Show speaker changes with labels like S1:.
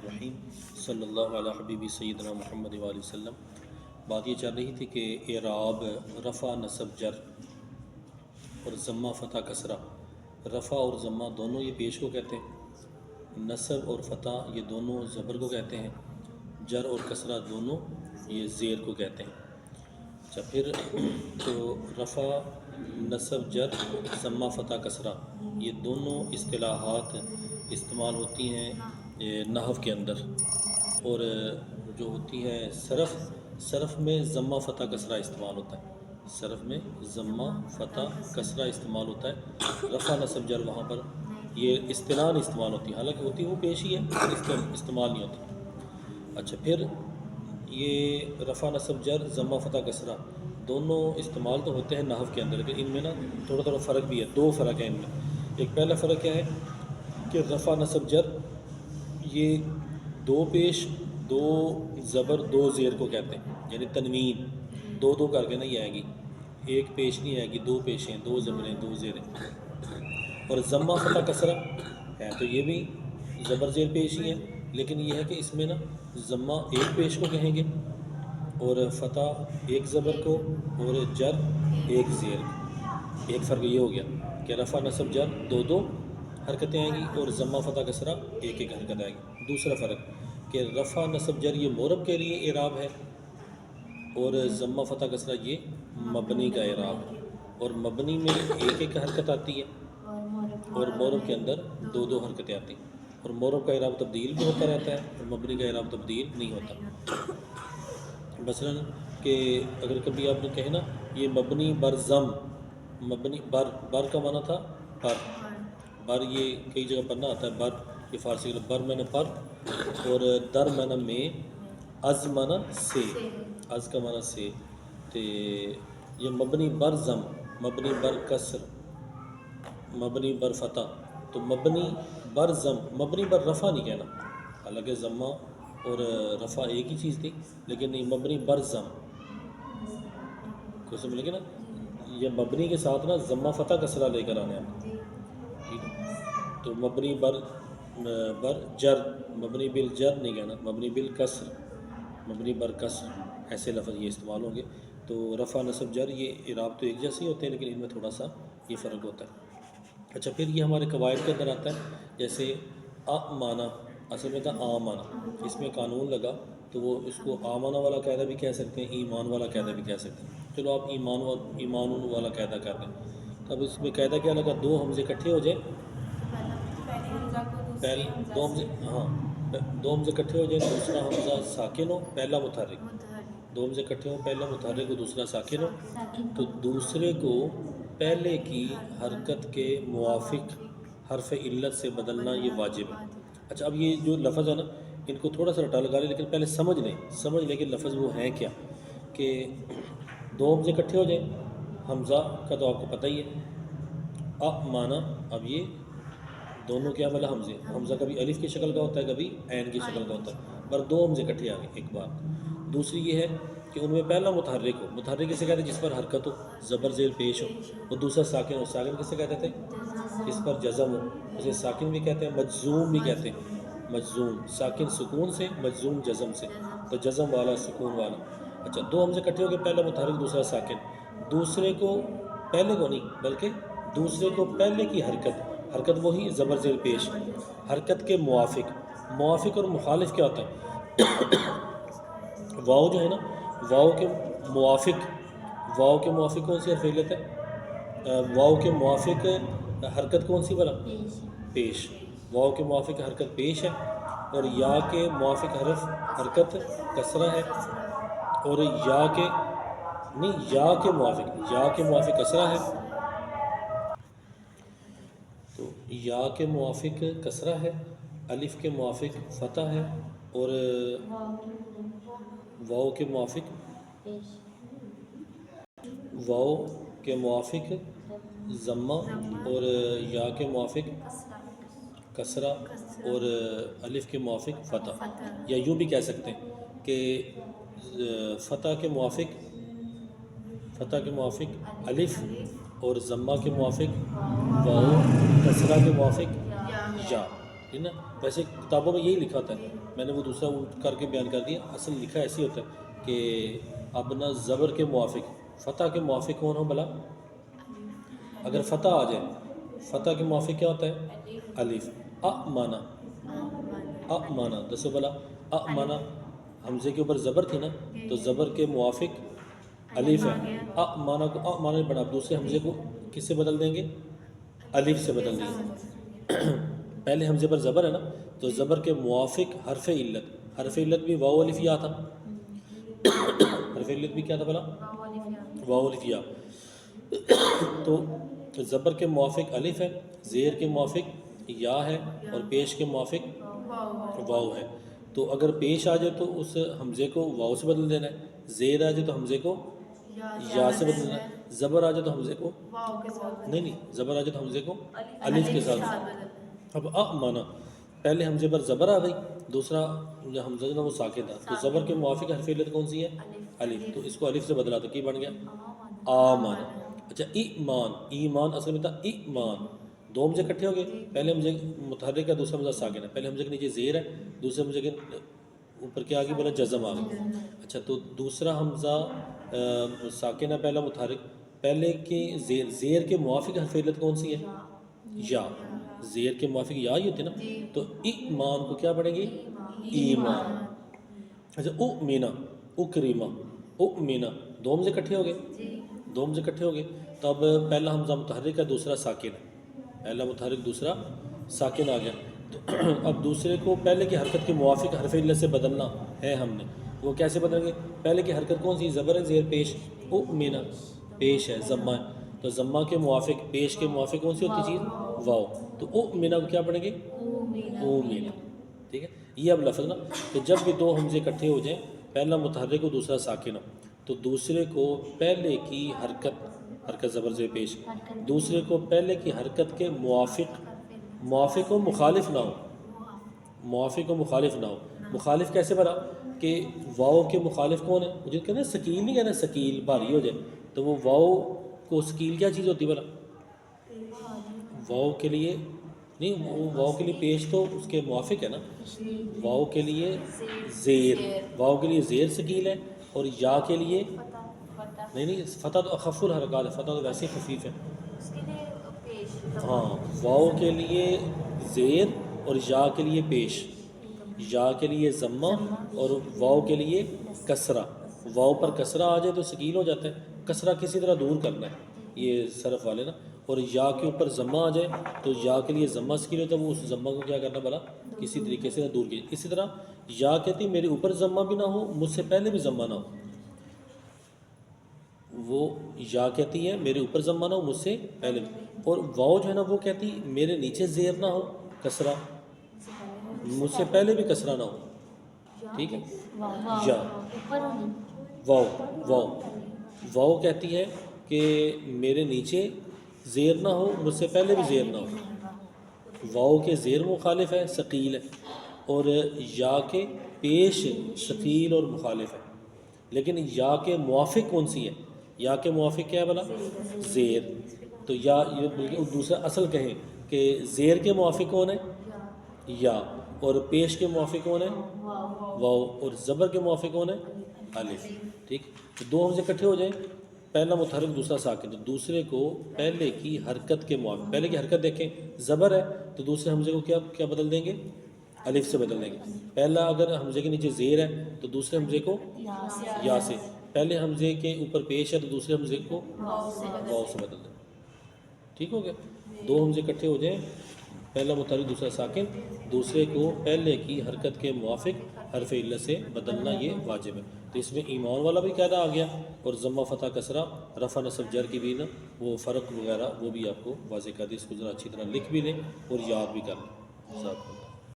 S1: الرحیم صلی اللہ علیہ حبیبی سیدنا محمد وآلہ وسلم۔ بات یہ چل رہی تھی کہ اعراب رفع نصب جر اور ضمہ فتح کسرہ، رفع اور ضمہ دونوں یہ پیش کو کہتے ہیں، نصب اور فتح یہ دونوں زبر کو کہتے ہیں، جر اور کسرہ دونوں یہ زیر کو کہتے ہیں۔ اچھا پھر تو رفع نصب جر ضمہ فتح کسرہ یہ دونوں اصطلاحات استعمال ہوتی ہیں نحو کے اندر، اور جو ہوتی ہے صرف میں ضمہ فتح کسرہ استعمال ہوتا ہے، صرف میں ضمہ فتح کسرہ استعمال ہوتا ہے، رفع نصب جر وہاں پر یہ اصطلاح استعمال ہوتی ہے، حالانکہ ہوتی وہ پیش ہی ہے، استعمال نہیں ہوتی۔ اچھا پھر یہ رفع نصب جر ضمہ فتح کسرہ دونوں استعمال تو ہوتے ہیں نحو کے اندر، لیکن ان میں نا تھوڑا فرق بھی ہے، دو فرق ہے ان میں۔ ایک پہلا فرق کیا ہے کہ رفع نصب جر یہ دو پیش دو زبر دو زیر کو کہتے ہیں، یعنی تنوین دو کر کے نہیں آئے گی، ایک پیش نہیں آئے گی، دو پیشیں، دو زبریں، دو زیریں۔ اور ضمہ فتح کسرہ ہے تو یہ بھی زبر زیر پیش ہی ہے، لیکن یہ ہے کہ اس میں نا ضمہ ایک پیش کو کہیں گے اور فتح ایک زبر کو اور جر ایک زیر کو۔ ایک فرق یہ ہو گیا کہ رفع نصب جر دو حرکتیں آئیں گی اور ضمہ فتح کسرہ ایک حرکت آئے گی۔ دوسرا فرق کہ رفع نصب جر یہ مورب کے لیے اعراب ہے اور ضمہ فتح کسرہ یہ مبنی کا اعراب ہے، اور مبنی میں ایک حرکت آتی ہے اور مورب کے اندر دو حرکتیں آتی ہیں، اور مورب کا اعراب تبدیل بھی ہوتا رہتا ہے اور مبنی کا اعراب تبدیل نہیں ہوتا۔ مثلاً کہ اگر کبھی آپ نے کہے نا یہ مبنی بر ضم، مبنی بر کا معنی تھا بر یہ کئی جگہ پر نہ آتا ہے، بر یہ فارسی کا بر معنی پر اور در معنی میں، از معنی سے، از کا معنی سے، تو یہ مبنی بر ضم، مبنی بر کسر، مبنی بر فتح، تو مبنی بر ضم، مبنی بر رفع نہیں کہنا، حالانکہ ضمہ اور رفع ایک ہی چیز تھی، لیکن نہیں، مبنی بر ضم کو سمجھ لگے نا، یہ مبنی کے ساتھ نا ضمہ فتح کسرہ لے کر آنے ہیں، ٹھیک ہے؟ تو مبنی بر جر، مبنی بالجر نہیں کہنا، مبنی بالکسر، مبنی بر کسر، ایسے لفظ یہ استعمال ہوں گے۔ تو رفع نصب جر یہ اعراب تو ایک جیسے ہی ہوتے ہیں، لیکن ان میں تھوڑا سا یہ فرق ہوتا ہے۔ اچھا پھر یہ ہمارے قواعد کے اندر آتا ہے، جیسے معنی اصل میں تھا معنی، اس میں قانون لگا تو وہ اس کو معنی والا قاعدہ بھی کہہ سکتے ہیں، ایمان والا قاعدہ بھی کہہ سکتے ہیں۔ چلو آپ ایمان والا قاعدہ کر دیں، تو اب اس میں قاعدہ کیا لگا، دو حمزے اکٹھے ہو جائیں، دو حمزے اکٹھے ہو جائیں، دوسرا حمزہ ساکن ہو پہلا متحرک، دو حمزے اکٹھے ہوں، پہلا متحرک ہو دوسرا ساکن ہو، تو دوسرے کو پہلے کی حرکت کے موافق حرف علت سے بدلنا یہ واجب ہے۔ اچھا اب یہ جو لفظ ہے نا ان کو تھوڑا سا رٹا لگا لیں، لیکن پہلے سمجھ لیں کہ لفظ وہ ہیں کیا، کہ دو حمزے اکٹھے ہو جائیں، حمزہ کا تو آپ کو پتہ ہی ہے، معنی، اب یہ دونوں کیا والا حمزہ کبھی الف کی شکل کا ہوتا ہے، کبھی عین کی شکل کا ہوتا ہے، پر دو حمزے اکٹھے آ گئے، ایک بات۔ دوسری یہ ہے کہ ان میں پہلا متحرک ہو، متحرک کسے کہتے ہیں جس پر حرکت ہو، زبر زیر پیش ہو، اور دوسرا ساکن ہو، ساکن کسے کہتے تھے جس پر جزم ہو، اسے ساکن بھی کہتے ہیں، مجزوم بھی کہتے ہیں، مجزوم ساکن سکون سے، مجزوم جزم سے، تو جزم والا سکون والا۔ اچھا دو حمزے اکٹھے ہو کے پہلا متحرک دوسرا ساکن، دوسرے کو پہلے کو نہیں بلکہ دوسرے کو پہلے کی حرکت وہی زبر زیر پیش، حرکت کے موافق اور مخالف کیا ہوتا ہے، واؤ جو ہے نا، واؤ کے موافق کون سی حرف علت ہے، واؤ کے موافق حرکت کون سی بلا پیش، واؤ کے موافق حرکت پیش ہے، اور یا کے موافق حرکت کسرہ ہے، اور یا کے موافق کسرہ ہے، تو یا کے موافق کسرہ ہے، الف کے موافق فتح ہے، اور واؤ کے موافق ضمہ، اور یا کے موافق کسرہ، اور الف کے موافق فتح، یا یوں بھی کہہ سکتے ہیں کہ فتح کے موافق الف، اور ضمہ کے موافق واؤ، کسرہ کے موافق یا، ٹھیک نا. ویسے کتابوں میں یہی لکھا ہوتا ہے, میں نے وہ دوسرا کر کے بیان کر دیا. اصل لکھا ایسے ہوتا ہے کہ اب نا زبر کے موافق فتح کے موافق کون ہو بلا؟ اگر فتح آ جائے, فتح کے موافق کیا ہوتا ہے؟ الف. مانا مانا دسو بلا. مانا حمزے کے اوپر زبر تھی نا, تو زبر کے موافق الف ہے. مانا کو مانا نہیں بنا, دوسرے حمزے کو کس سے بدل دیں گے؟ الف سے بدل دیں گے. پہلے حمزے پر زبر ہے نا, تو زبر کے موافق حرف علت. حرف علت بھی واو الف یا تھا. حرف علت بھی کیا تھا بلا؟ واو الف یا. تو زبر کے موافق الف ہے, زیر کے موافق یا ہے, اور پیش کے موافق واو ہے. تو اگر پیش آ جائے تو اس حمزے کو واو سے بدل دینا ہے, زیر آ جائے تو حمزے کو یا سے بدل دینا ہے, زبر آ جائے تو حمزے کو نہیں زبر آ جائے تو حمزے کو الف کے ساتھ. اب مانا پہلے حمزے پر زبر آ گئی, دوسرا جو حمزہ جو نا وہ ساکن تھا, تو زبر کے موافق حرف علت کون سی ہے؟ الف. تو اس کو الف سے بدلا تو کی بن گیا؟ آمانا. اچھا ایمان, ایمان اصل میں تھا ایمان. دو حمزے اکٹھے ہو گئے, پہلے حمزے متحرک ہے, دوسرا حمزہ ساکن ہے. پہلے حمزے کے نیچے زیر ہے, دوسرے حمزے کے اوپر کیا آ گئی بولا؟ جزم آ گئی. اچھا تو دوسرا حمزہ ساکن ہے, پہلا متحرک. پہلے کے زیر کے موافق حرف علت کون سی ہے؟ یا. زیر کے موافق یا ہی ہوتے نا, تو ایمان کو کیا پڑھیں گے؟ ایمان. اچھا مینا کریما مینا, دو حمزے اکٹھے ہو گئے, دو حمزے اکٹھے ہو گئے. تو اب پہلا حمزہ متحرک ہے, دوسرا ساکن ہے. پہلا متحرک دوسرا ساکن آ گیا. تو اب دوسرے کو پہلے کی حرکت کے موافق حرف علت سے بدلنا ہے ہم نے. وہ کیسے بدلیں گے؟ پہلے کی حرکت کون سی؟ زبر ہے, زیر پیش. مینا پیش ہے, ضمہ ہے, تو ضمہ کے موافق پیش کے موافق کون سی ہوتی چیز؟ واو. تو مینا کو کیا پڑھیں گے؟ مینا. ٹھیک ہے, یہ اب لفظ نا. تو جب بھی دو حمزے اکٹھے ہو جائیں, پہلا متحرک ہو دوسرا ساکن ہو, تو دوسرے کو پہلے کی حرکت زبر زیر پیش, دوسرے کو پہلے کی حرکت کے موافق و مخالف نہ ہو. موافق و مخالف نہ ہو. مخالف کیسے بنا کہ واؤ کے مخالف کون ہے؟ مجھے کہنا سکیل نہیں کہنا, سکیل بھاری ہو جائے, تو وہ واؤ کو سکیل کیا چیز ہوتی ہے بنا؟ واؤ کے لیے نہیں, وہ واؤ کے لیے پیش تو اس کے موافق ہے نا. واؤ کے لیے زیر, واؤ کے لیے زیر سکیل ہے, اور یا کے لیے نہیں فتح تو اخف الحرکات ہے, فتح تو ویسے ہی خفیف ہے. ہاں, واؤ کے لیے زیر اور یا کے لیے پیش. یا کے لیے ضمہ اور واؤ کے لیے کسرہ. واؤ پر کسرہ آ جائے تو سکیل ہو جاتا ہے, کسرہ کسی طرح دور کرنا ہے, یہ صرف والے نا. اور یا کے اوپر ضمہ آ جائے تو یا کے لیے ضمہ سکیل ہوتا ہے, وہ اس ضمہ کو کیا کرنا بلا؟ کسی طریقے سے دور کیجیے. اسی طرح یا کہتی میرے اوپر ضمہ بھی نہ ہو, مجھ سے پہلے بھی ضمہ نہ ہو. وہ یا کہتی ہے میرے اوپر ضمہ نہ ہو, مجھ سے پہلے بھی. اور واؤ جو ہے نا وہ کہتی میرے نیچے زیر نہ ہو کسرہ, مجھ سے پہلے بھی کسرہ نہ ہو. ٹھیک ہے, یا واؤ کہتی ہے کہ میرے نیچے زیر نہ ہو, مجھ سے پہلے بھی زیر نہ ہو. واؤ کے زیر مخالف ہے, ثقیل ہے, اور یا کے پیش ثقیل اور مخالف ہے. لیکن یا کے موافق کون سی ہے؟ یا کے موافق کیا ہے بلا؟ زیر. تو یا بلکہ دوسرا اصل کہیں کہ زیر کے موافق کون ہے؟ یا. اور پیش کے موافق کون ہے؟ واو. اور زبر کے موافق کون ہے؟ الف. ٹھیک, تو دو حمزے اکٹھے ہو جائیں, پہلا متحرک دوسرا ساکن, تو دوسرے کو پہلے کی حرکت کے موافق, پہلے کی حرکت دیکھیں زبر ہے تو دوسرے حمزے کو کیا بدل دیں گے؟ الف سے بدل دیں گے. پہلا اگر حمزے کے نیچے زیر ہے تو دوسرے حمزے کو یا سے, پہلے حمزے کے اوپر پیش ہے تو دوسرے حمزے کو واو سے بدل دیں. ٹھیک ہو گیا. دو حمزے اکٹھے ہو جائیں, پہلا متحرک دوسرا ساکن, دوسرے کو پہلے کی حرکت کے موافق حرف علت سے بدلنا یہ واجب ہے. تو اس میں ایمان والا بھی قاعدہ آ گیا, اور ضمہ فتح کسرہ رفع نصب جر کی بھی نا وہ فرق وغیرہ وہ بھی آپ کو واضح کر دی. اس کو ذرا اچھی طرح لکھ بھی لیں اور یاد بھی کر لیں.